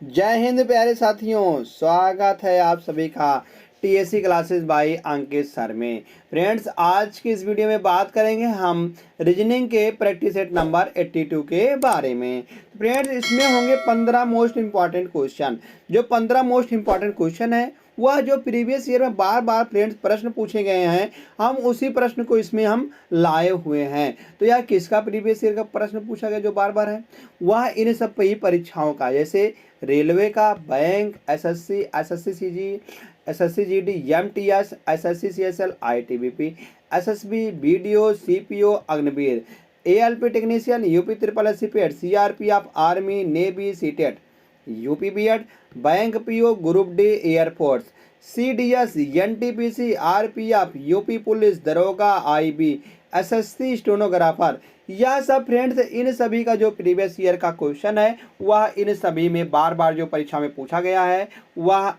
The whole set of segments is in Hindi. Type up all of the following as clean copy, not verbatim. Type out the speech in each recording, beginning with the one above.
जय हिंद प्यारे साथियों, स्वागत है आप सभी का टीएससी क्लासेस बाय अंकित सर में। फ्रेंड्स, आज की इस वीडियो में बात करेंगे हम रीजनिंग के प्रैक्टिस सेट नंबर 82 के बारे में। फ्रेंड्स, इसमें होंगे 15 मोस्ट इंपॉर्टेंट क्वेश्चन। जो 15 मोस्ट इंपॉर्टेंट क्वेश्चन है वह जो प्रीवियस ईयर में बार बार फ्रेंड्स प्रश्न पूछे गए हैं, हम उसी प्रश्न को इसमें हम लाए हुए हैं। तो यह किसका प्रीवियस ईयर का प्रश्न पूछा गया जो बार बार है? वह इन सब परीक्षाओं का, जैसे रेलवे का, bank, SSC, SSC CG, SSC GD, MTS, SSC CSL, ITBP, SSB, BDO, CPO, Agniveer, ALP technician, UP triple S CPEd, CRPF, army, navy, CTET, UP BEd, bank PO, group D, air force, CDS, NTPC, RPF, UP police, दरोगा, आईबी, एसएससी स्टेनोग्राफर, यह सब फ्रेंड्स इन सभी का जो प्रीवियस ईयर का क्वेश्चन है वह इन सभी में बार बार जो परीक्षा में पूछा गया है वह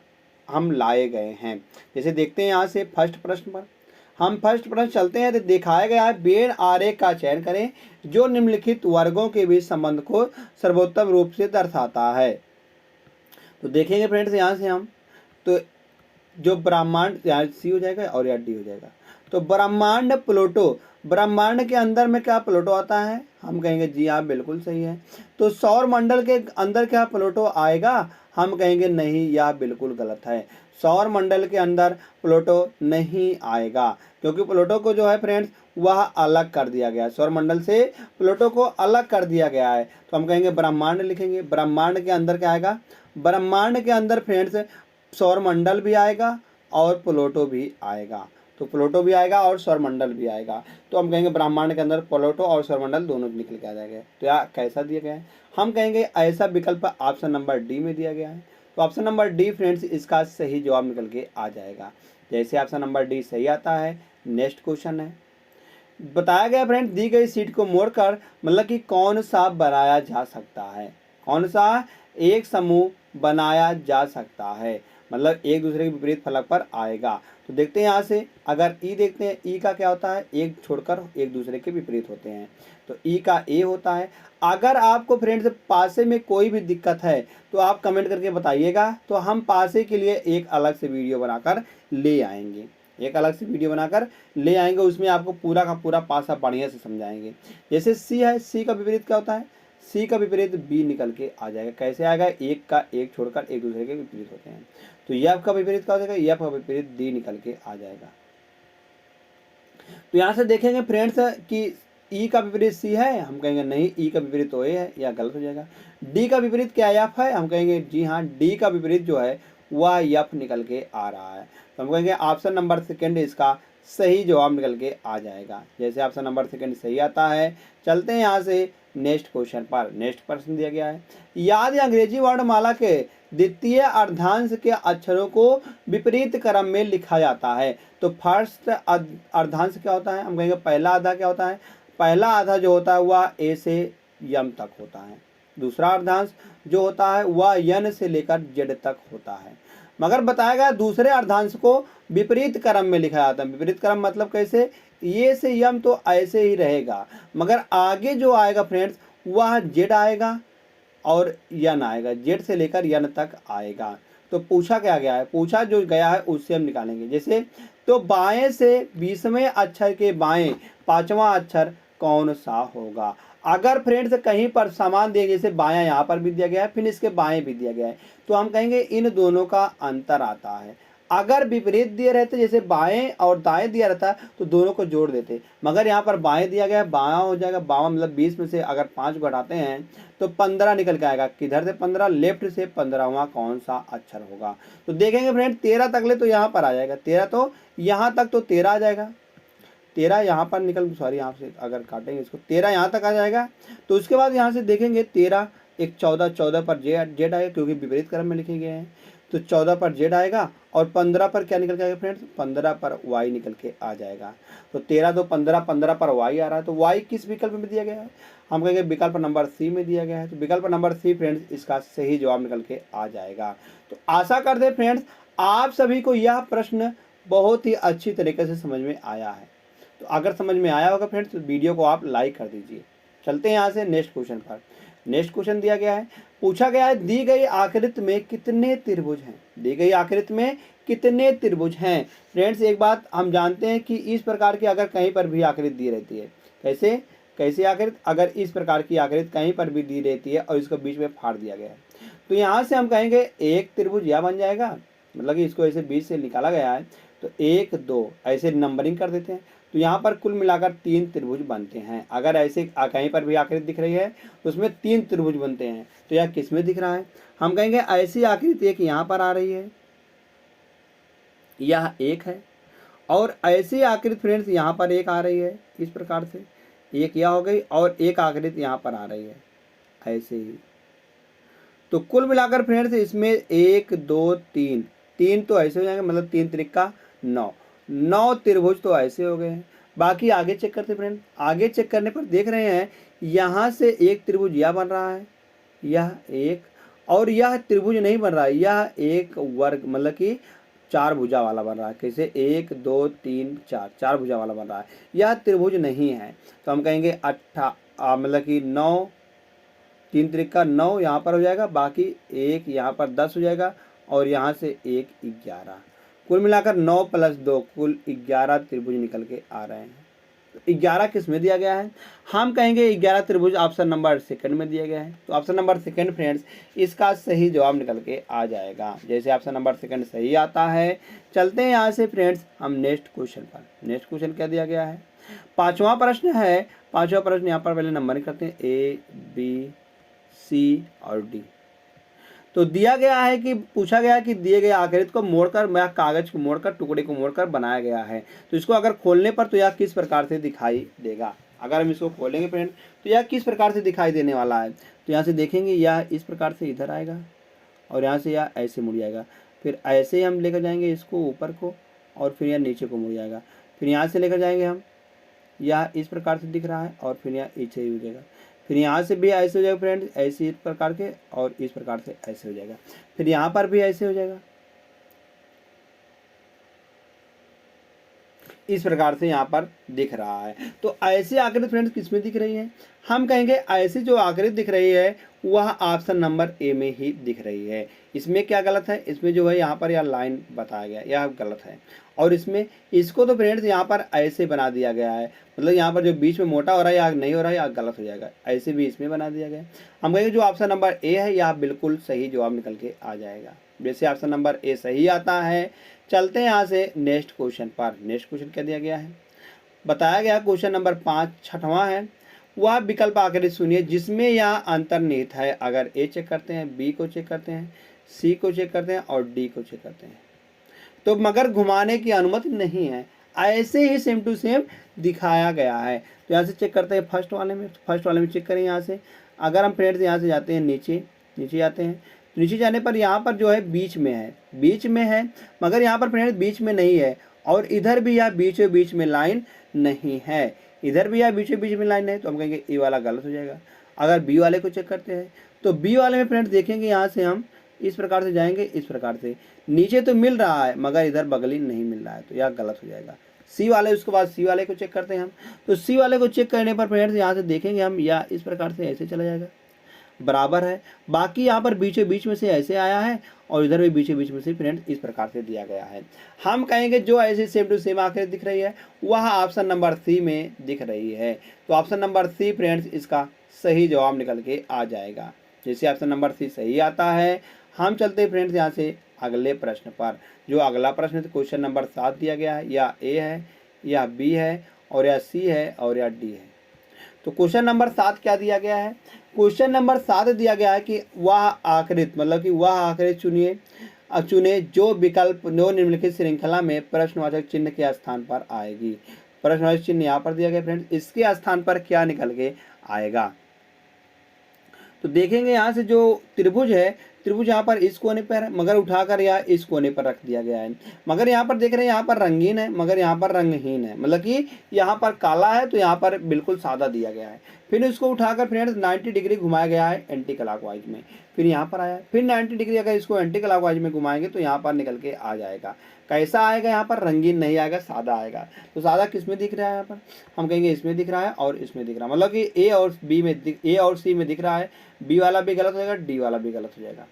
हम लाए गए हैं। जैसे देखते हैं यहाँ से फर्स्ट प्रश्न पर हम फर्स्ट प्रश्न चलते हैं। तो दिखाया गया है वेन आरेख का चयन करें जो निम्नलिखित वर्गों के बीच संबंध को सर्वोत्तम रूप से दर्शाता है। तो देखेंगे फ्रेंड्स यहाँ से हम, तो जो ब्रह्मांड यहाँ सी हो जाएगा और यहाँ डी हो जाएगा। तो ब्रह्मांड प्लूटो, ब्रह्मांड के अंदर में क्या प्लूटो आता है? हम कहेंगे जी हाँ, बिल्कुल सही है। तो सौर मंडल के अंदर क्या प्लूटो आएगा? हम कहेंगे नहीं, यह बिल्कुल गलत है। सौर मंडल के अंदर प्लूटो नहीं आएगा, क्योंकि प्लूटो को जो है फ्रेंड्स वह अलग कर दिया गया है। सौर मंडल से प्लूटो को अलग कर दिया गया है। तो हम कहेंगे ब्रह्मांड लिखेंगे। ब्रह्मांड के अंदर क्या आएगा? ब्रह्मांड के अंदर फ्रेंड्स सौर मंडल भी आएगा और प्लूटो भी आएगा। तो प्लूटो भी आएगा और सौरमंडल भी आएगा। तो हम कहेंगे ब्रह्मांड के अंदर प्लूटो और सौरमंडल दोनों निकल के आ जाएंगे। तो यह कैसा दिया गया है? हम कहेंगे ऐसा विकल्प ऑप्शन नंबर डी में दिया गया है। तो ऑप्शन नंबर डी फ्रेंड्स इसका सही जवाब निकल के आ जाएगा। जैसे ऑप्शन नंबर डी सही आता है, नेक्स्ट क्वेश्चन है। बताया गया फ्रेंड्स दी गई सीट को मोड़कर मतलब कि कौन सा बनाया जा सकता है? कौन सा एक समूह बनाया जा सकता है? मतलब एक दूसरे के विपरीत फलक पर आएगा। तो देखते हैं यहाँ से, अगर ई देखते हैं, ई का क्या होता है? एक छोड़कर एक दूसरे के विपरीत होते हैं। तो ई का ए होता है। अगर आपको फ्रेंड्स पासे में कोई भी दिक्कत है तो आप कमेंट करके बताइएगा, तो हम पासे के लिए एक अलग से वीडियो बनाकर ले आएंगे। एक अलग से वीडियो बनाकर ले आएंगे, उसमें आपको पूरा का पूरा पासा बढ़िया से समझाएंगे। जैसे सी है, सी का विपरीत क्या होता है? सी का विपरीत बी निकल के आ जाएगा। कैसे आएगा? एक का एक छोड़कर एक दूसरे के विपरीत होते हैं। तो एफ का विपरीत क्या हो जाएगा? एफ का विपरीत डी निकल के आ जाएगा। तो यहाँ से देखेंगे फ्रेंड्स कि ई का विपरीत सी है, हम कहेंगे नहीं, ई का विपरीत तो ए है, यह गलत हो जाएगा। डी का विपरीत क्या एफ है? हम कहेंगे जी हाँ, डी का विपरीत जो है वह एफ निकल के आ रहा है। तो हम कहेंगे ऑप्शन नंबर सेकेंड इसका सही जवाब निकल के आ जाएगा। जैसे ऑप्शन नंबर सेकेंड सही आता है। चलते हैं यहाँ से नेक्स्ट क्वेश्चन पर। नेक्स्ट प्रश्न दिया गया है, याद अंग्रेजी वर्णमाला के द्वितीय अर्धांश के अक्षरों को विपरीत क्रम में लिखा जाता है। तो फर्स्ट अर्धांश क्या होता है? हम कहेंगे पहला आधा क्या होता है? पहला आधा जो होता है वह ए से यम तक होता है। दूसरा अर्धांश जो होता है वह यन से लेकर जेड तक होता है। मगर बताया गया दूसरे अर्धांश को विपरीत क्रम में लिखा जाता है। विपरीत क्रम मतलब कैसे? ये से यम तो ऐसे ही रहेगा, मगर आगे जो आएगा फ्रेंड्स वह जेड आएगा और यन आएगा, जेड से लेकर यन तक आएगा। तो पूछा क्या गया है? पूछा जो गया है उससे हम निकालेंगे। जैसे तो बाएं से 20वें अक्षर के बाएं 5वां अक्षर कौन सा होगा? अगर फ्रेंड्स कहीं पर समान दिए, जैसे बायां यहाँ पर भी दिया गया है, फिर इसके बाएं भी दिया गया है, तो हम कहेंगे इन दोनों का अंतर आता है। अगर विपरीत दिए रहते, जैसे बाएं और दाएं दिया रहता तो दोनों को जोड़ देते, मगर यहाँ पर बाएं दिया गया है, बायां हो जाएगा। बायां मतलब 20 में से अगर 5 घटाते हैं तो 15 निकल के आएगा। किधर से 15? लेफ्ट से 15वां कौन सा अक्षर होगा? तो देखेंगे फ्रेंड 13 तक ले तो यहाँ पर आ जाएगा 13, तो यहाँ तक तो 13 आ जाएगा। 13 यहाँ पर निकल, सॉरी यहाँ से अगर काटेंगे इसको 13 यहाँ तक आ जाएगा। तो उसके बाद यहाँ से देखेंगे 13 एक 14, 14 पर जेड आएगा क्योंकि विपरीत क्रम में लिखे गए हैं। तो 14 पर जेड आएगा और 15 पर क्या निकल के आएगा फ्रेंड्स? 15 पर वाई निकल के आ जाएगा। तो 13 तो 15, 15 पर वाई आ रहा है। तो वाई किस विकल्प में दिया गया है? हम कहेंगे विकल्प नंबर सी में दिया गया है। तो विकल्प नंबर सी फ्रेंड्स इसका सही जवाब निकल के आ जाएगा। तो आशा करते हैं फ्रेंड्स आप सभी को यह प्रश्न बहुत ही अच्छी तरीके से समझ में आया है। तो अगर समझ में आया होगा फ्रेंड्स तो वीडियो को आप लाइक कर दीजिए। चलते हैं यहाँ से नेक्स्ट क्वेश्चन पर। नेक्स्ट क्वेश्चन दिया गया है, पूछा गया है दी गई आकृति में कितने त्रिभुज हैं। दी गई आकृति में कितने त्रिभुज हैं। फ्रेंड्स एक बात हम जानते हैं कि इस प्रकार की अगर कहीं पर भी आकृति दी रहती है, कैसे कैसी आकृति, अगर इस प्रकार की आकृति कहीं पर भी दी रहती है और इसको बीच में फाड़ दिया गया है, तो यहाँ से हम कहेंगे एक त्रिभुज यह बन जाएगा, मतलब कि इसको ऐसे बीच से निकाला गया है तो 1 2 ऐसे नंबरिंग कर देते हैं, तो यहाँ पर कुल मिलाकर 3 त्रिभुज बनते हैं। अगर ऐसे कहीं पर भी आकृति दिख रही है तो उसमें 3 त्रिभुज बनते हैं। तो यह किस में दिख रहा है, हम कहेंगे ऐसी आकृति एक यहाँ पर आ रही है, यह एक है, और ऐसी आकृति फ्रेंड्स यहाँ पर एक आ रही है, इस प्रकार से एक यह हो गई, और एक आकृति यहाँ पर आ रही है ऐसे ही। तो कुल मिलाकर फ्रेंड्स इसमें 1 2 3 3 तो ऐसे हो जाएंगे, मतलब 3 त्रिका 9 त्रिभुज तो ऐसे हो गए हैं। बाकी आगे चेक करते फ्रेंड, आगे चेक करने पर देख रहे हैं यहाँ से एक त्रिभुज यह बन रहा है, यह एक, और यह त्रिभुज नहीं बन रहा है, यह एक वर्ग मतलब कि 4 भुजा वाला बन रहा है। कैसे 1 2 3 4 भुजा वाला बन रहा है, यह त्रिभुज नहीं है। तो हम कहेंगे मतलब कि 9 3 त्रिका 9 यहाँ पर हो जाएगा, बाकी एक यहाँ पर 10 हो जाएगा, और यहाँ से एक 11, कुल मिलाकर 9 + 2 कुल 11 त्रिभुज निकल के आ रहे हैं। तो 11 किस में दिया गया है, हम कहेंगे 11 त्रिभुज ऑप्शन नंबर सेकंड में दिया गया है। तो ऑप्शन नंबर सेकंड फ्रेंड्स इसका सही जवाब निकल के आ जाएगा। जैसे ऑप्शन नंबर सेकंड सही आता है, चलते हैं यहाँ से फ्रेंड्स हम नेक्स्ट क्वेश्चन पर। नेक्स्ट क्वेश्चन क्या दिया गया है, 5वां प्रश्न है। 5वां प्रश्न यहाँ पर पहले नंबरिंग करते हैं, A B C और D। तो दिया गया है कि पूछा गया है कि दिए गए आकृति को मोड़कर या कागज को मोड़कर टुकड़े को मोड़कर बनाया गया है। तो इसको अगर खोलने पर तो यह किस प्रकार से दिखाई देगा। अगर हम इसको खोलेंगे फ्रेंड तो यह किस प्रकार से दिखाई देने वाला है। तो यहाँ से देखेंगे यह इस प्रकार से इधर आएगा, और यहाँ से यह ऐसे मुड़ जाएगा, फिर ऐसे ही हम लेकर जाएंगे इसको ऊपर को, और फिर यह नीचे को मुड़ जाएगा। फिर यहाँ से लेकर जाएंगे हम, यह इस प्रकार से दिख रहा है, और फिर यह नीचे ही हो जाएगा। फिर यहाँ से भी ऐसे हो जाएगा फ्रेंड, ऐसे इस प्रकार के, और इस प्रकार से ऐसे हो जाएगा। फिर यहाँ पर भी ऐसे हो जाएगा, इस प्रकार से यहाँ पर दिख रहा है। तो ऐसी आकृति फ्रेंड्स किस में दिख रही है, हम कहेंगे ऐसी जो आकृति दिख रही है वह ऑप्शन नंबर ए में ही दिख रही है। इसमें क्या गलत है, इसमें जो है यहाँ पर यह लाइन बताया गया यह गलत है, और इसमें इसको तो फ्रेंड्स यहाँ पर ऐसे बना दिया गया है, मतलब यहाँ पर जो बीच में मोटा हो रहा है या नहीं हो रहा है या गलत हो जाएगा, ऐसे भी इसमें बना दिया गया है। हम कहेंगे जो ऑप्शन नंबर ए है यह बिल्कुल सही जवाब निकल के आ जाएगा। जैसे ऑप्शन नंबर ए सही आता है, चलते हैं यहाँ से नेक्स्ट क्वेश्चन पर। नेक्स्ट क्वेश्चन क्या दिया गया है, बताया गया क्वेश्चन नंबर 5 6वां है, वह विकल्प आकृति सुनिए जिसमें यह अंतर्निहित है। अगर ए चेक करते हैं, बी को चेक करते हैं, सी को चेक करते हैं और डी को चेक करते हैं, तो मगर घुमाने की अनुमति नहीं है, ऐसे ही सेम टू सेम दिखाया गया है। तो यहाँ से चेक करते हैं फर्स्ट वाले में, फर्स्ट वाले में चेक करें यहाँ से। अगर हम फ्रेंड्स यहाँ से जाते हैं नीचे, नीचे जाते हैं, तो नीचे जाने पर यहाँ पर जो है बीच में है, बीच में है, मगर यहाँ पर फ्रेंड्स बीच में नहीं है, और इधर भी यह बीचों बीच में लाइन नहीं है, इधर भी यह बीचों बीच में लाइन है। तो हम कहेंगे ए वाला गलत हो जाएगा। अगर बी वाले को चेक करते हैं तो बी वाले में फ्रेंड्स देखेंगे यहाँ से हम इस प्रकार से जाएंगे, इस प्रकार से नीचे तो मिल रहा है मगर इधर बगली नहीं मिल रहा है, तो यह गलत हो जाएगा। सी वाले, उसके बाद सी वाले को चेक करते हैं हम, तो सी वाले को चेक करने पर फ्रेंड्स यहाँ से देखेंगे हम या इस प्रकार से ऐसे चला जाएगा, बराबर है। बाकी यहाँ पर बीचों बीच में से ऐसे आया है, और इधर भी बीचों बीच में से फ्रेंड्स इस प्रकार से दिया गया है। हम कहेंगे जो ऐसे सेम टू सेम आकृति दिख रही है वह ऑप्शन नंबर सी में दिख रही है। तो ऑप्शन नंबर सी फ्रेंड्स इसका सही जवाब निकल के आ जाएगा। जैसे ऑप्शन नंबर सी सही आता है, हम चलते हैं फ्रेंड्स यहाँ से अगले प्रश्न पर। जो अगला प्रश्न क्वेश्चन नंबर 7 दिया गया है, या ए है या बी है और या सी है और या डी है। तो क्वेश्चन नंबर 7 क्या दिया गया है, क्वेश्चन नंबर 7 दिया गया है कि वह आकृति, मतलब कि वह आकृति चुने जो विकल्प निम्नलिखित श्रृंखला में प्रश्नवाचक चिन्ह के स्थान पर आएगी। प्रश्नवाचक चिन्ह यहाँ पर दिया गया फ्रेंड्स, इसके स्थान पर क्या निकल के आएगा। तो देखेंगे यहाँ से जो त्रिभुज है, त्रिभुज यहाँ पर इस कोने पर है मगर उठाकर यहाँ इस कोने पर रख दिया गया है। मगर यहाँ पर देख रहे हैं यहाँ पर रंगीन है मगर यहाँ पर रंगहीन है, मतलब कि यहाँ पर काला है तो यहाँ पर बिल्कुल सादा दिया गया है। फिर इसको उठाकर फ्रेंड्स 90 डिग्री घुमाया गया है एंटी क्लॉकवाइज में, फिर यहाँ पर आया, फिर 90 डिग्री अगर इसको एंटी क्लॉकवाइज में घुमाएंगे तो यहाँ पर निकल के आ जाएगा। कैसा आएगा? यहाँ पर रंगीन नहीं आएगा, सादा आएगा। तो सादा किस में दिख रहा है? यहाँ पर हम कहेंगे इसमें दिख रहा है और इसमें दिख रहा है, मतलब कि ए और सी में दिख रहा है, बी वाला भी गलत हो जाएगा, डी वाला भी गलत हो जाएगा।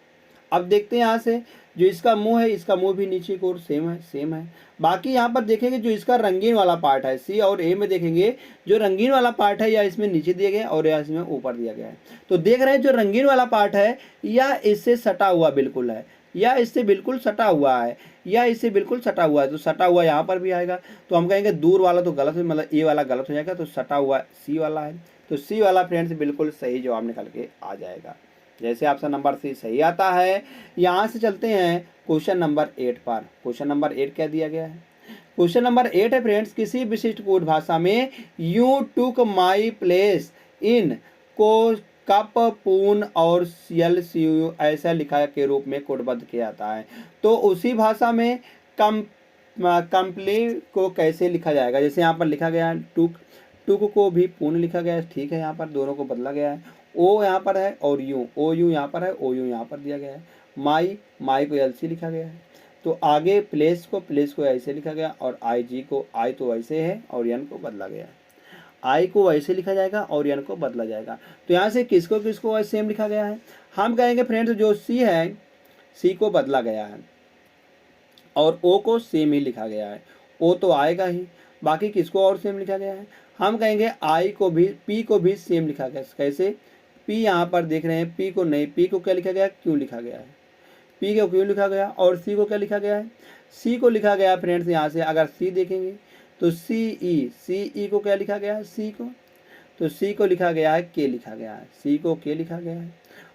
अब देखते हैं यहाँ से जो इसका मुंह है, इसका मुंह भी नीचे की ओर सेम है। बाकी यहाँ पर देखेंगे जो इसका रंगीन वाला पार्ट है, सी और ए में देखेंगे जो रंगीन वाला पार्ट है या इसमें नीचे दिया गया है और या इसमें ऊपर दिया गया है। तो देख रहे हैं जो रंगीन वाला पार्ट है या इससे सटा हुआ बिल्कुल है, या इससे बिल्कुल सटा हुआ है, या इससे बिल्कुल सटा हुआ है। तो सटा हुआ यहाँ पर भी आएगा, तो हम कहेंगे दूर वाला तो गलत है, मतलब ए वाला गलत हो जाएगा, तो सटा हुआ सी वाला है। तो सी वाला फ्रेंड्स बिल्कुल सही जवाब निकल के आ जाएगा। जैसे ऑप्शन नंबर सी सही आता है। यहाँ से चलते हैं क्वेश्चन नंबर 8 पर। क्वेश्चन नंबर 8 क्या दिया गया है? क्वेश्चन नंबर 8 है फ्रेंड्स, किसी विशिष्ट कोड भाषा में you took my place in को कप पून और यल सी ऐसा लिखा के रूप में कोडबद्ध किया जाता है। तो उसी भाषा में कंप्ली को कैसे लिखा जाएगा? जैसे यहाँ पर लिखा गया है टुक को भी पूर्ण लिखा गया है, ठीक है, यहाँ पर दोनों को बदला गया है। ओ यहाँ पर है और यू, ओ यू यहाँ पर है, ओ यू यहाँ पर दिया गया है। माई को एल सी लिखा गया है। तो आगे प्लेस को ऐसे लिखा गया और आई तो ऐसे है और एन को बदला गया है। आई को ऐसे लिखा जाएगा और एन को बदला जाएगा। तो यहाँ से किसको सेम लिखा गया है? हम कहेंगे फ्रेंड्स जो सी है, सी को बदला गया है और ओ को सेम ही लिखा गया है। ओ तो आएगा ही, बाकी किसको और सेम लिखा गया है? हम कहेंगे आई को भी, पी को भी सेम लिखा गया। कैसे? पी यहाँ पर देख रहे हैं, पी को नहीं, पी को क्या लिखा गया? क्यों लिखा गया है। पी को क्यों लिखा गया और सी को क्या लिखा गया है? सी को लिखा गया फ्रेंड्स, यहाँ से अगर सी देखेंगे तो सी को क्या लिखा गया है? सी को, तो सी को लिखा गया है के लिखा गया है, सी को के लिखा गया है।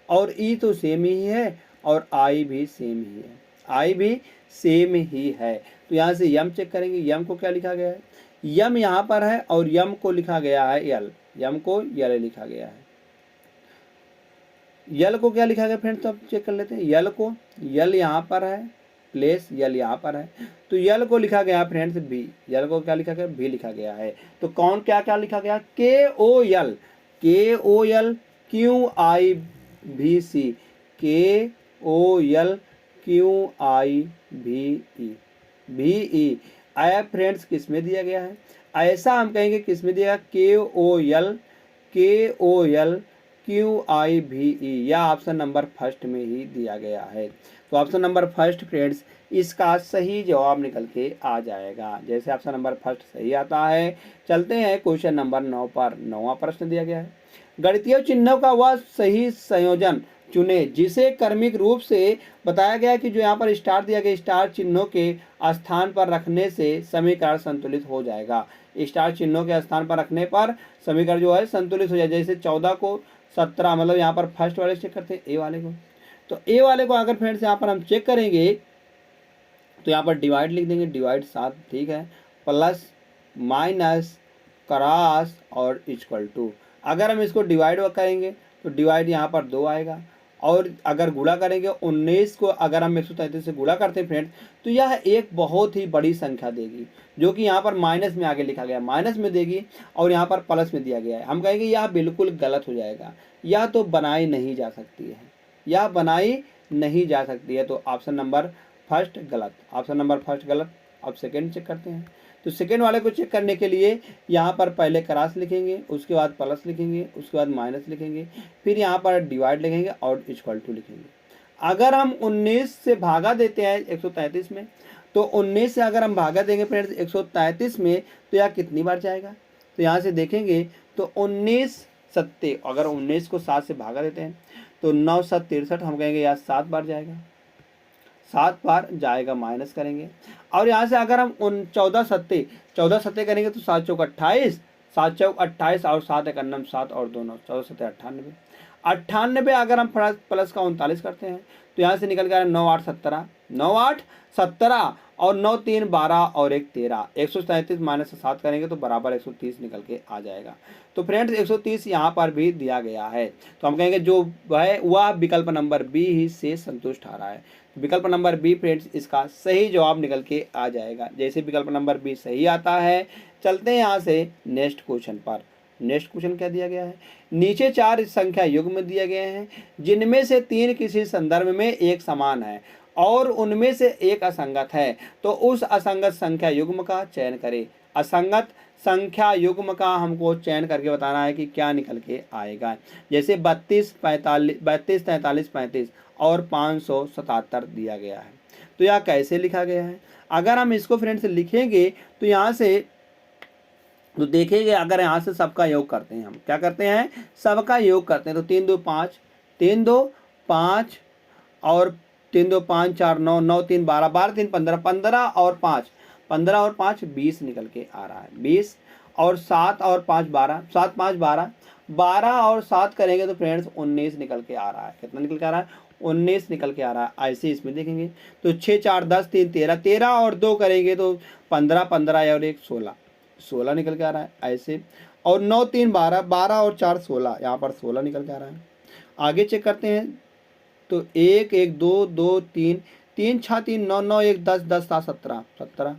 और ई तो सेम ही है और आई भी सेम ही है, आई भी सेम ही है। तो यहाँ से यम चेक करेंगे, यम को क्या लिखा गया है? यम यहाँ पर है और यम को लिखा गया है यल, यम को यल लिखा गया है। यल को क्या लिखा गया फ्रेंड्स? तो अब चेक कर लेते हैं। यल यहाँ पर है, प्लेस यल यहाँ पर है, तो यल को लिखा गया फ्रेंड्स बी। यल को क्या लिखा गया? भी लिखा गया है। तो कौन क्या लिखा गया? के ओ यल क्यू आई भी सी, के ओ यल क्यू आई भी ई आया फ्रेंड्स किस में दिया गया है? ऐसा हम कहेंगे किस में दिया? के ओ यल क्यू आई भी ई, या ऑप्शन नंबर फर्स्ट में ही दिया गया है। तो ऑप्शन नंबर फर्स्ट फ्रेंड्स इसका सही जवाब निकल के आ जाएगा। जैसे ऑप्शन नंबर फर्स्ट सही आता है। चलते हैं क्वेश्चन नंबर 9 पर। 9वां प्रश्न दिया गया है, गणितीय चिन्हों का वह सही संयोजन चुने जिसे क्रमिक रूप से बताया गया कि जो यहाँ पर स्टार दिया गया, स्टार चिन्हों के स्थान पर रखने से समीकरण संतुलित हो जाएगा। स्टार चिन्हों के स्थान पर रखने पर समीकरण जो है संतुलित हो जाए। जैसे 14 को 17, मतलब यहाँ पर फर्स्ट वाले चेक करते हैं ए वाले को। तो ए वाले को अगर फ्रेंड्स यहाँ पर हम चेक करेंगे तो यहाँ पर डिवाइड लिख देंगे, डिवाइड 7, ठीक है, प्लस माइनस क्रॉस और इक्वल टू। अगर हम इसको डिवाइड करेंगे तो डिवाइड यहाँ पर 2 आएगा, और अगर गुणा करेंगे 19 को अगर हम 133 से गुणा करते हैं फ्रेंड्स तो यह एक बहुत ही बड़ी संख्या देगी, जो कि यहाँ पर माइनस में आगे लिखा गया, माइनस में देगी और यहाँ पर प्लस में दिया गया है। हम कहेंगे यह बिल्कुल गलत हो जाएगा, यह तो बनाई नहीं जा सकती है, यह बनाई नहीं जा सकती है। तो ऑप्शन नंबर फर्स्ट गलत, ऑप्शन नंबर फर्स्ट गलत। अब सेकेंड चेक करते हैं। तो सेकेंड वाले को चेक करने के लिए यहाँ पर पहले क्रॉस लिखेंगे, उसके बाद प्लस लिखेंगे, उसके बाद माइनस लिखेंगे, फिर यहाँ पर डिवाइड लिखेंगे और इक्वल टू लिखेंगे। अगर हम 19 से भागा देते हैं 133 में, तो 19 से अगर हम भागा देंगे फ्रेंड्स 133 में तो यह कितनी बार जाएगा? तो यहाँ से देखेंगे तो 19 सत्ते, अगर 19 को 7 से भागा देते हैं तो 9 7 63, हम कहेंगे यह 7 बार जाएगा, 7 बार जाएगा, माइनस करेंगे। और यहाँ से अगर हम 14 सत्ते करेंगे तो 7 चौक 28, 7 चौक 28 और 7 1 7 और 2 9, 14 सत्ते 98। 98 अगर हम प्लस का 39 करते हैं तो यहाँ से निकल के आ रहा है 9 8 17, 9 8 17 और 9 3 12 और 1 13, 137 माइनस 7 करेंगे तो बराबर 130 निकल के आ जाएगा। तो फ्रेंड्स 130 यहाँ पर भी दिया गया है, तो हम कहेंगे जो है वह विकल्प नंबर बी ही से संतुष्ट आ रहा है। विकल्प नंबर बी फ्रेंड्स इसका सही जवाब निकल के आ जाएगा। जैसे विकल्प नंबर बी सही आता है, चलते हैं यहाँ से नेक्स्ट क्वेश्चन पर। नेक्स्ट क्वेश्चन क्या दिया गया है, नीचे 4 संख्या युग्म दिए गए हैं जिनमें से 3 किसी संदर्भ में एक समान है और उनमें से एक असंगत है, तो उस असंगत संख्या युग्म का चयन करें। असंगत संख्या युग्म का हमको चयन करके बताना है कि क्या निकल के आएगा। जैसे 32 43 35 और 577 दिया गया है, तो यह कैसे लिखा गया है। अगर हम इसको फ्रेंड्स लिखेंगे तो यहाँ से तो देखेंगे, अगर यहाँ से सबका योग करते हैं, हम क्या करते हैं सबका योग करते हैं, तो 3 2 5 3 2 5 और 3 2 5 4 9 9 3 12 12 3 15 15 और 5 15 और 5 20 निकल के आ रहा है 20 और 7 और 5 12 7 5 12 12 और 7 करेंगे तो फ्रेंड्स 19 निकल के आ रहा है। कितना निकल के आ रहा है 19 निकल के आ रहा है। ऐसे इसमें देखेंगे तो 6 4 10 3 13 13 और 2 करेंगे तो 15 15 और 1 16 16 निकल के आ रहा है ऐसे। और 9 3 12 12 और 4 16, यहाँ पर 16 निकल के आ रहा है। आगे चेक करते हैं तो 1 1 2 2 3 3 6 3 9 9 1 10 10 7 17 17,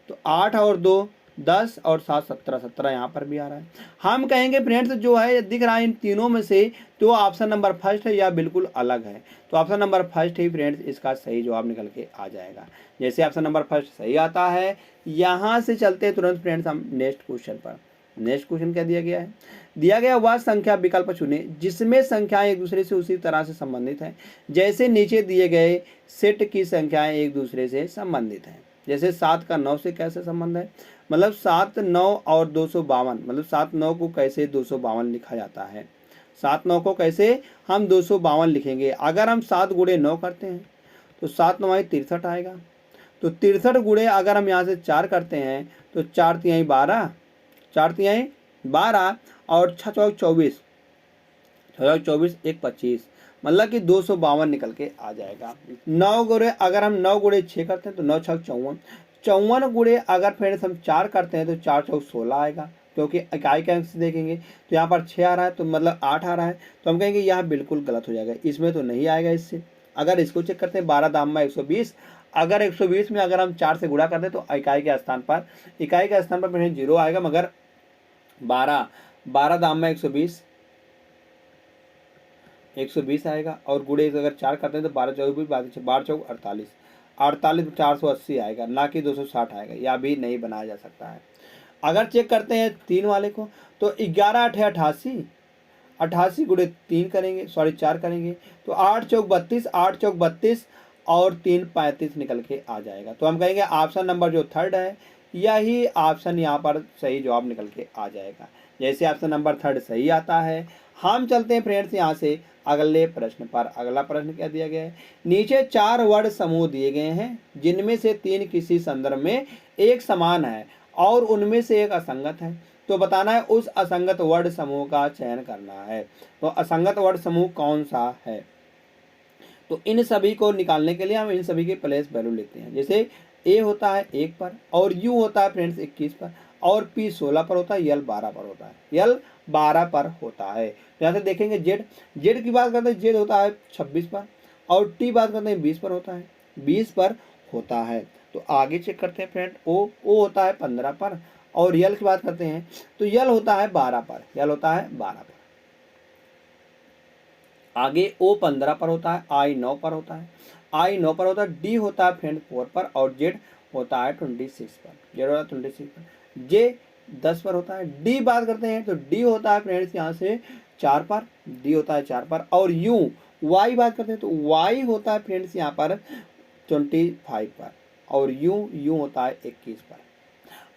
तो 8 और 2 10 और 7 17 17 यहाँ पर भी आ रहा है। हम कहेंगे फ्रेंड्स जो है दिख रहा है इन तीनों में से तो ऑप्शन नंबर फर्स्ट है या बिल्कुल अलग है, तो ऑप्शन नंबर फर्स्ट ही फ्रेंड्स इसका सही जवाब निकल के आ जाएगा। जैसे ऑप्शन नंबर फर्स्ट सही आता है, यहाँ से चलते हैं तुरंत फ्रेंड्स हम नेक्स्ट क्वेश्चन पर। नेक्स्ट क्वेश्चन क्या दिया गया है, दिया गया वह संख्या विकल्प चुने जिसमें संख्याएं एक दूसरे से उसी तरह से संबंधित हैं जैसे नीचे दिए गए सेट की संख्याएं एक दूसरे से संबंधित हैं। जैसे 7 का 9 से कैसे संबंध है, मतलब 7 9 और 252, मतलब 7 9 को कैसे 252 लिखा जाता है। 7 9 को कैसे हम 252 लिखेंगे। अगर हम 7 गुणे 9 करते हैं तो 7 9 63 आएगा, तो 63 गुणे अगर हम यहाँ से 4 करते हैं तो 4 तिहाई 12 4 तिहाई 12 और 6 चौक 24 6 24 1 25, मतलब कि 252 निकल के आ जाएगा। 9 गुणे अगर हम 9 गुणे 6 करते हैं तो 9 6 54 54 गुणे अगर फ्रेंड्स हम 4 करते हैं तो 4 चौक 16 आएगा, क्योंकि इकाई के अंक से देखेंगे तो यहाँ पर 6 आ रहा है तो मतलब 8 आ रहा है, तो हम कहेंगे यह बिल्कुल गलत हो जाएगा, इसमें तो नहीं आएगा इससे। अगर इसको चेक करते हैं 12 दाम में 120, अगर 120 में अगर हम 4 से गुणा करते हैं तो इकाई के स्थान पर फ्रेंड्स 0 आएगा, मगर 12 दाम में 120 आएगा और गुणे अगर 4 करते हैं तो 12 चौक 12 चौक 48 48 480 आएगा, ना कि 260 आएगा, या भी नहीं बनाया जा सकता है। अगर चेक करते हैं 3 वाले को तो 11 8 88 88 गुणे 3 करेंगे, सॉरी 4 करेंगे तो 8 चौक 32 8 चौक 32 और 3 35 निकल के आ जाएगा। तो हम कहेंगे ऑप्शन नंबर जो थर्ड है यही ऑप्शन यहाँ पर सही जवाब निकल के आ जाएगा। जैसे ऑप्शन नंबर थर्ड सही आता है, हम चलते हैं फ्रेंड्स यहाँ से अगले प्रश्न पर। अगला प्रश्न क्या दिया गया है, नीचे 4 वर्ड समूह दिए गए हैं जिनमें से 3 किसी संदर्भ में एक समान है और उनमें से एक असंगत है, तो बताना है उस असंगत वर्ड समूह का चयन करना है। तो असंगत वर्ड समूह कौन सा है, तो इन सभी को निकालने के लिए हम इन सभी के प्लेस वैल्यू लेते हैं। जैसे ए होता है 1 पर और यू होता है फ्रेंड्स 21 पर और पी 16 पर होता है, यल 12 पर होता है, यल 12 पर होता है। यहाँ से देखेंगे जेड की बात करते हैं, जेड होता है 26 पर और टी बात करते हैं 20 पर होता है, 20 पर होता है। तो आगे चेक करते हैं फ्रेंड, ओ होता है 15 पर और यल की बात करते हैं तो यल होता है 12 पर, यल होता है 12 पर। आगे ओ 15 पर होता है, आई 9 पर होता है, आई 9 पर होता है, डी होता है फ्रेंड 4 पर और जेड होता है 26 पर, जेड होता है 26 पर, जे 10 पर होता है। डी बात करते हैं तो डी होता है फ्रेंड्स यहाँ से 4 पर, डी होता है 4 पर और यू वाई बात करते हैं तो वाई होता है फ्रेंड्स यहाँ पर 25 पर और यू होता है 21 पर।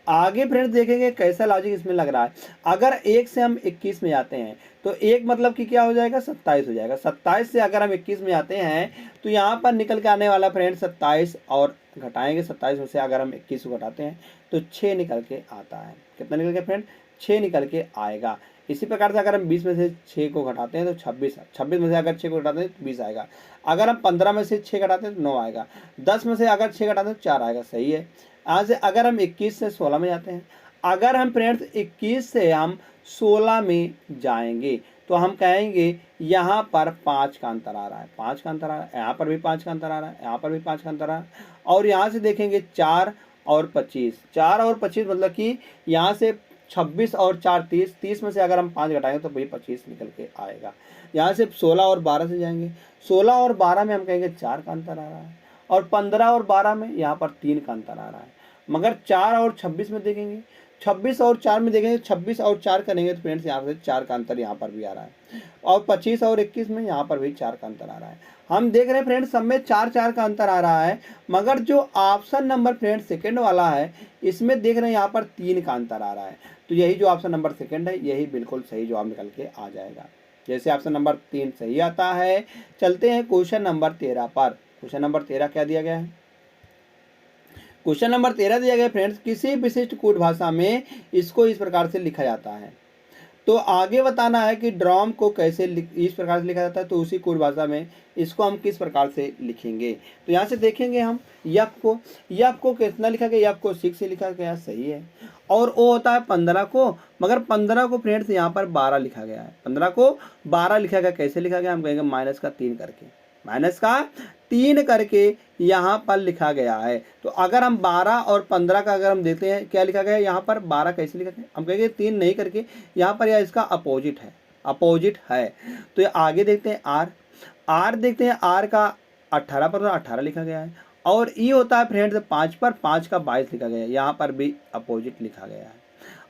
आगे फ्रेंड्स देखेंगे कैसा लॉजिक इसमें लग रहा है। अगर 1 से हम 21 में आते हैं तो 1 मतलब कि क्या हो जाएगा 27 हो जाएगा, 27 से अगर हम 21 में आते हैं तो यहाँ पर निकल के आने वाला फ्रेंड्स 27 और घटाएंगे 27 में से अगर हम 21 को घटाते हैं तो 6 निकल के आता है। कितना निकल के फ्रेंड 6 निकल के आएगा। इसी प्रकार से अगर हम 20 में से 6 को घटाते हैं तो 26, 26 में से अगर 6 को घटाते हैं तो 20 आएगा। अगर हम 15 में से 6 घटाते हैं तो 9 आएगा। 10 में से अगर 6 घटाते हैं तो 4 आएगा। सही है। यहाँ से अगर हम 21 से 16 में जाते हैं, अगर हम फ्रेंड्स 21 से हम 16 में जाएंगे तो हम कहेंगे यहाँ पर 5 का अंतर आ रहा है, 5 का अंतर आ रहा है, यहाँ पर भी 5 का अंतर आ रहा है, यहाँ पर भी 5 का अंतर आ रहा है। और यहाँ से देखेंगे 4 और 25, 4 और 25 मतलब कि यहाँ से 26 और 4 30, 30 में से अगर हम 5 घटाएंगे तो भाई 25 निकल के आएगा। यहाँ से 16 और 12 से जाएंगे, 16 और 12 में हम कहेंगे 4 का अंतर आ रहा है, और 15 और 12 में यहाँ पर 3 का अंतर आ रहा है। मगर 4 और 26 में देखेंगे, 26 और 4 में देखेंगे, 26 और 4 करेंगे तो फ्रेंड्स यहाँ से 4 का अंतर यहाँ पर भी आ रहा है, और 25 और 21 में यहाँ पर भी 4 का अंतर आ रहा है। हम देख रहे हैं फ्रेंड्स सब में 4 का अंतर आ रहा है, मगर जो ऑप्शन नंबर फ्रेंड्स सेकंड वाला है इसमें देख रहे हैं यहाँ पर 3 का अंतर आ रहा है। तो यही जो ऑप्शन नंबर सेकंड है यही बिल्कुल सही जवाब निकल के आ जाएगा। जैसे ऑप्शन नंबर 3 सही आता है। चलते हैं क्वेश्चन नंबर 13 पर। क्वेश्चन नंबर 13 क्या दिया गया है? क्वेश्चन नंबर 13 दिया गया फ्रेंड्स, किसी विशिष्ट कूट भाषा में इसको इस प्रकार से लिखा जाता है। तो आगे बताना है कि ड्रम को कैसे इस प्रकार से लिखा जाता है, तो उसी कूट भाषा में इसको हम किस प्रकार से लिखेंगे। तो यहाँ से देखेंगे हम यफ को कितना लिखा गया, यफ को 6 से लिखा गया, सही है। और ओ होता है 15 को, मगर 15 को फ्रेंड्स यहाँ पर 12 लिखा गया है। 15 को 12 लिखा गया, कैसे लिखा गया? हम कहेंगे माइनस का 3 करके यहाँ पर लिखा गया है। तो अगर हम 12 और 15 का अगर हम देते हैं क्या लिखा गया है यहाँ पर? 12 कैसे लिखा गया? हम कहेंगे 3 नहीं करके यहाँ पर, या इसका अपोजिट है। तो आगे देखते हैं आर देखते हैं, आर का 18 पर 18 लिखा गया है। और ई होता है फ्रेंड्स 5 पर 5 का 22 लिखा गया है, यहाँ पर भी अपोजिट लिखा गया है।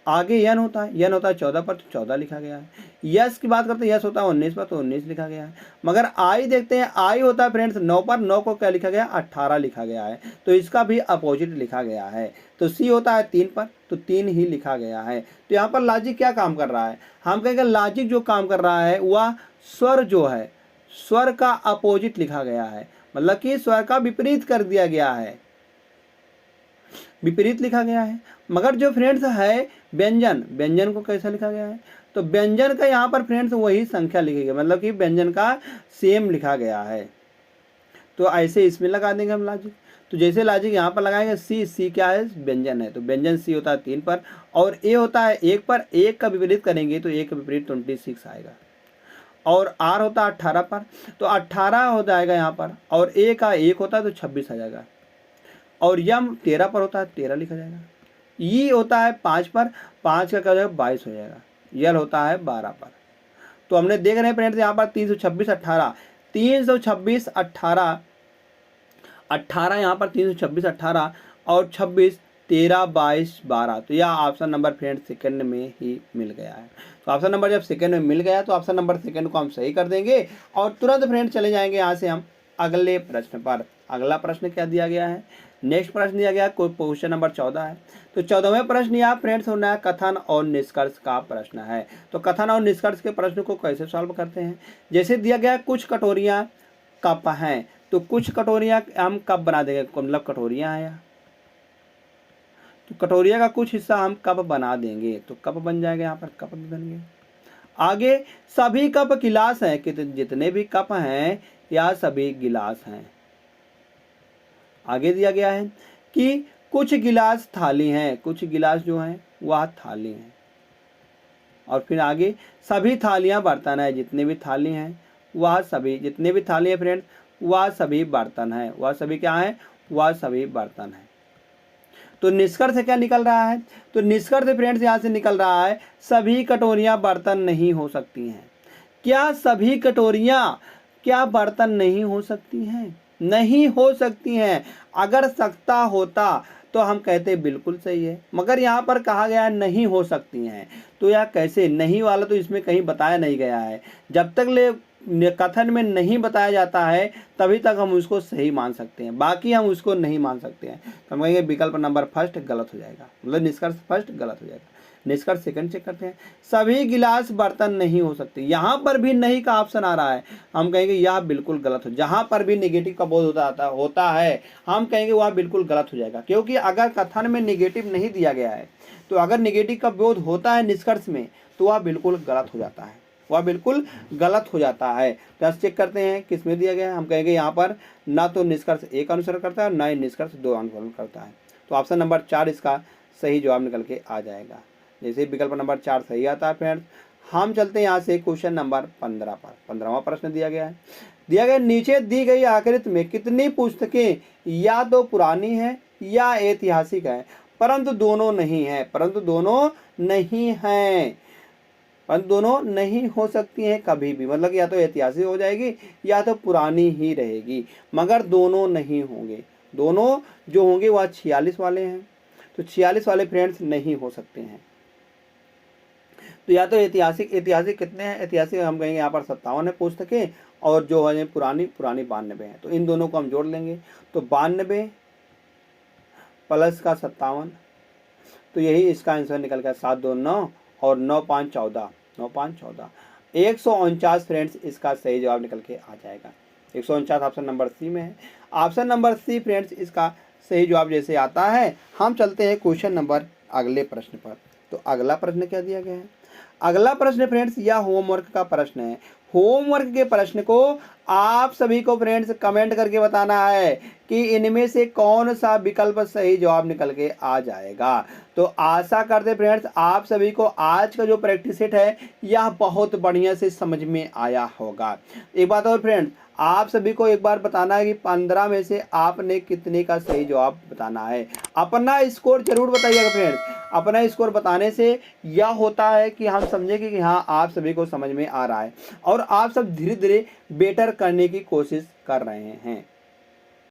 आगे यन होता है 14 पर तो 14 लिखा गया है। यस की बात करते हैं, यस होता है 19 पर तो 19 लिखा गया है। मगर आई देखते हैं, आई होता है फ्रेंड्स 9 पर, 9 को क्या लिखा गया? 18 लिखा गया है, तो इसका भी अपोजिट लिखा गया है। तो सी होता है 3 पर तो 3 ही लिखा गया है। तो यहाँ पर लॉजिक क्या काम कर रहा है? हम कहेंगे लॉजिक जो काम कर रहा है वह स्वर जो है, स्वर का अपोजिट लिखा गया है, मतलब कि स्वर का विपरीत कर दिया गया है, विपरीत लिखा गया है। मगर जो फ्रेंड्स है व्यंजन को कैसा लिखा गया है? तो व्यंजन का यहाँ पर फ्रेंड्स वही संख्या लिखी गई, मतलब कि व्यंजन का सेम लिखा गया है। तो ऐसे इसमें लगा देंगे हम लॉजिक। तो जैसे लॉजिक यहाँ पर लगाएंगे, सी क्या है? व्यंजन है, तो व्यंजन सी होता है 3 पर, और ए होता है 1 पर। 1 का विपरीत करेंगे तो 1 का विपरीत 26 आएगा। और आर होता है 18 पर, तो 18 हो जाएगा यहाँ पर, और ए का 1 होता है तो 26 आ जाएगा। और यम 13 पर होता है 13 लिखा जाएगा। ई होता है 5 पर, 5 का क्या हो जाएगा? 22 हो जाएगा। यल होता है 12 पर। तो हमने देख रहे हैं फ्रेंड्स यहाँ पर 326 18, 326 18, 18 यहाँ पर 326 18 और 26 13 22 12। तो यह ऑप्शन नंबर फ्रेंड्स सेकंड में ही मिल गया है। तो ऑप्शन नंबर जब सेकंड में मिल गया तो ऑप्शन नंबर सेकंड को हम सही कर देंगे, और तुरंत फ्रेंड्स चले जाएंगे यहाँ से हम अगले प्रश्न पर। अगला प्रश्न क्या दिया गया है? नेक्स्ट प्रश्न दिया गया क्वेश्चन नंबर 14 है। तो 14वें प्रश्न यह फ्रेंड्स होना है कथन और निष्कर्ष का प्रश्न है। तो कथन और निष्कर्ष के प्रश्न को कैसे सॉल्व करते हैं? जैसे दिया गया कुछ कटोरियाँ कप हैं, तो कुछ कटोरियाँ हम कप बना देंगे, मतलब कटोरियाँ हैं, तो कटोरिया का कुछ हिस्सा हम कप बना देंगे, तो कप बन जाएगा, यहाँ पर कप भी बन गए। आगे सभी कप गिलास हैं, कि जितने भी कप हैं या सभी गिलास हैं। आगे दिया गया है कि कुछ गिलास थाली हैं, कुछ गिलास जो हैं वह थाली हैं। और फिर आगे सभी थालियां बर्तन है, जितने भी थाली हैं वह सभी, जितने भी थाली हैं फ्रेंड्स वह सभी बर्तन है, वह सभी क्या है? वह सभी बर्तन है। तो निष्कर्ष क्या निकल रहा है? तो निष्कर्ष फ्रेंड्स यहाँ से निकल रहा है सभी कटोरियाँ बर्तन नहीं हो सकती हैं। क्या सभी कटोरियाँ क्या बर्तन नहीं हो सकती हैं? नहीं हो सकती हैं। अगर सकता होता तो हम कहते बिल्कुल सही है, मगर यहाँ पर कहा गया है नहीं हो सकती हैं। तो यह कैसे? नहीं वाला तो इसमें कहीं बताया नहीं गया है। जब तक ले कथन में नहीं बताया जाता है तभी तक हम उसको सही मान सकते हैं, बाकी हम उसको नहीं मान सकते हैं। तो हम कहेंगे विकल्प नंबर फर्स्ट गलत हो जाएगा, मतलब निष्कर्ष फर्स्ट गलत हो जाएगा। निष्कर्ष सेकंड चेक करते हैं। सभी गिलास बर्तन नहीं हो सकते, यहाँ पर भी नहीं का ऑप्शन आ रहा है, हम कहेंगे यह बिल्कुल गलत हो। जहाँ पर भी नेगेटिव का बोध होता है हम कहेंगे वह बिल्कुल गलत हो जाएगा, क्योंकि अगर कथन में नेगेटिव नहीं दिया गया है तो अगर नेगेटिव का बोध होता है निष्कर्ष में तो वह बिल्कुल गलत हो जाता है, वह बिल्कुल गलत हो जाता है। तो आज चेक करते हैं किस में दिया गया है। हम कहेंगे यहाँ पर ना तो निष्कर्ष एक अनुसरण करता है और ना ही निष्कर्ष दो अनुसरण करता है। तो ऑप्शन नंबर 4 इसका सही जवाब निकल के आ जाएगा। जैसे विकल्प नंबर 4 सही आता है फ्रेंड्स, हम चलते हैं यहाँ से क्वेश्चन नंबर 15 पर। 15वां प्रश्न दिया गया है, नीचे दी गई आकृति में कितनी पुस्तकें या तो पुरानी है या ऐतिहासिक है परंतु दोनों नहीं है, परंतु दोनों नहीं हो सकती हैं कभी भी, मतलब या तो ऐतिहासिक हो जाएगी या तो पुरानी ही रहेगी, मगर दोनों नहीं होंगे। दोनों जो होंगे वह 46 वाले हैं, तो 46 वाले फ्रेंड्स नहीं हो सकते हैं। तो या तो ऐतिहासिक कितने हैं, ऐतिहासिक हम कहेंगे यहाँ पर 57 है पुस्तकें, और जो है पुरानी 92 है। तो इन दोनों को हम जोड़ लेंगे, तो 92 प्लस का 57, तो यही इसका आंसर निकल गया 7 2 9 और 9 5 14, 9 5 14, 149 फ्रेंड्स इसका सही जवाब निकल के आ जाएगा। 149 ऑप्शन नंबर सी में है। ऑप्शन नंबर सी फ्रेंड्स इसका सही जवाब जैसे आता है। हम चलते हैं क्वेश्चन नंबर अगले प्रश्न पर। तो अगला प्रश्न क्या दिया गया है, अगला प्रश्न फ्रेंड्स यह होमवर्क का प्रश्न है। होमवर्क के प्रश्न को आप सभी को फ्रेंड्स कमेंट करके बताना है कि इनमें से कौन सा विकल्प सही जवाब निकल के आ जाएगा। तो आशा करते फ्रेंड्स आप सभी को आज का जो प्रैक्टिस सेट है यह बहुत बढ़िया से समझ में आया होगा। एक बात और फ्रेंड्स, आप सभी को एक बार बताना है कि 15 में से आपने कितने का सही जवाब बताना है। अपना स्कोर जरूर बताइएगा फ्रेंड्स। अपना स्कोर बताने से यह होता है कि हम समझेंगे कि हाँ आप सभी को समझ में आ रहा है और आप सब धीरे धीरे बेटर करने की कोशिश कर रहे हैं।